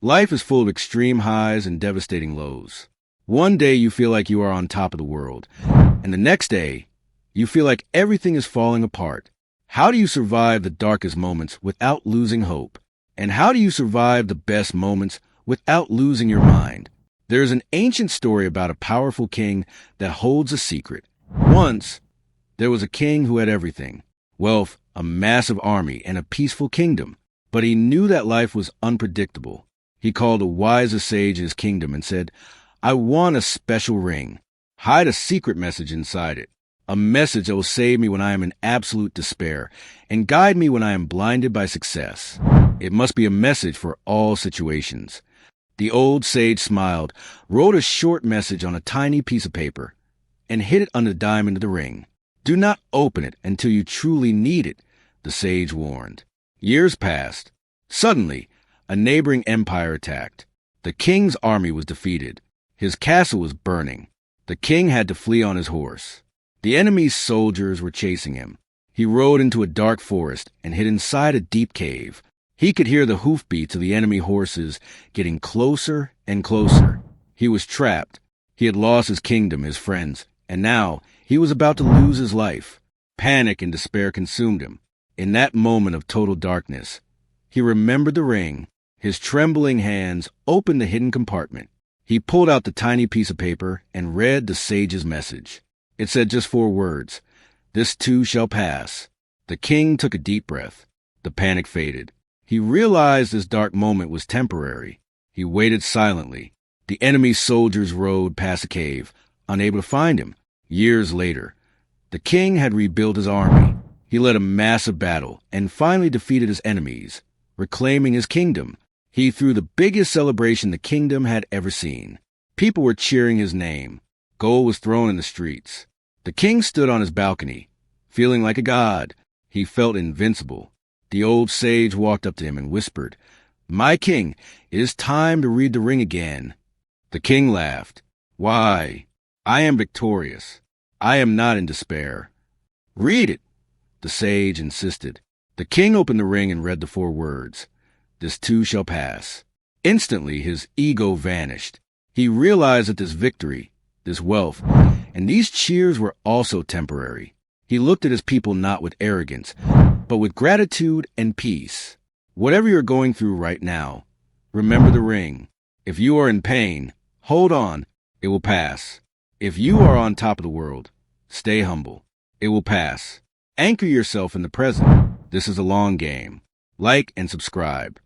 Life is full of extreme highs and devastating lows. One day you feel like you are on top of the world, and the next day you feel like everything is falling apart. How do you survive the darkest moments without losing hope? And how do you survive the best moments without losing your mind? There is an ancient story about a powerful king that holds a secret. Once, there was a king who had everything: wealth, a massive army, and a peaceful kingdom. But he knew that life was unpredictable. He called a wise sage in his kingdom and said, "I want a special ring. Hide a secret message inside it. A message that will save me when I am in absolute despair and guide me when I am blinded by success. It must be a message for all situations." The old sage smiled, wrote a short message on a tiny piece of paper, and hid it under the diamond of the ring. "Do not open it until you truly need it," the sage warned. Years passed. Suddenly, a neighboring empire attacked. The king's army was defeated. His castle was burning. The king had to flee on his horse. The enemy's soldiers were chasing him. He rode into a dark forest and hid inside a deep cave. He could hear the hoofbeats of the enemy horses getting closer and closer. He was trapped. He had lost his kingdom, his friends, and now he was about to lose his life. Panic and despair consumed him. In that moment of total darkness, he remembered the ring. His trembling hands opened the hidden compartment. He pulled out the tiny piece of paper and read the sage's message. It said just 4 words: "This too shall pass." The king took a deep breath. The panic faded. He realized this dark moment was temporary. He waited silently. The enemy's soldiers rode past the cave, unable to find him. Years later, the king had rebuilt his army. He led a massive battle and finally defeated his enemies, reclaiming his kingdom. He threw the biggest celebration the kingdom had ever seen. People were cheering his name. Gold was thrown in the streets. The king stood on his balcony, feeling like a god. He felt invincible. The old sage walked up to him and whispered, "My king, it is time to read the ring again." The king laughed. "Why? I am victorious. I am not in despair." "Read it," the sage insisted. The king opened the ring and read the 4 words: "This too shall pass." Instantly, his ego vanished. He realized that this victory, this wealth, and these cheers were also temporary. He looked at his people not with arrogance, but with gratitude and peace. Whatever you're going through right now, remember the ring. If you are in pain, hold on. It will pass. If you are on top of the world, stay humble. It will pass. Anchor yourself in the present. This is a long game. Like and subscribe.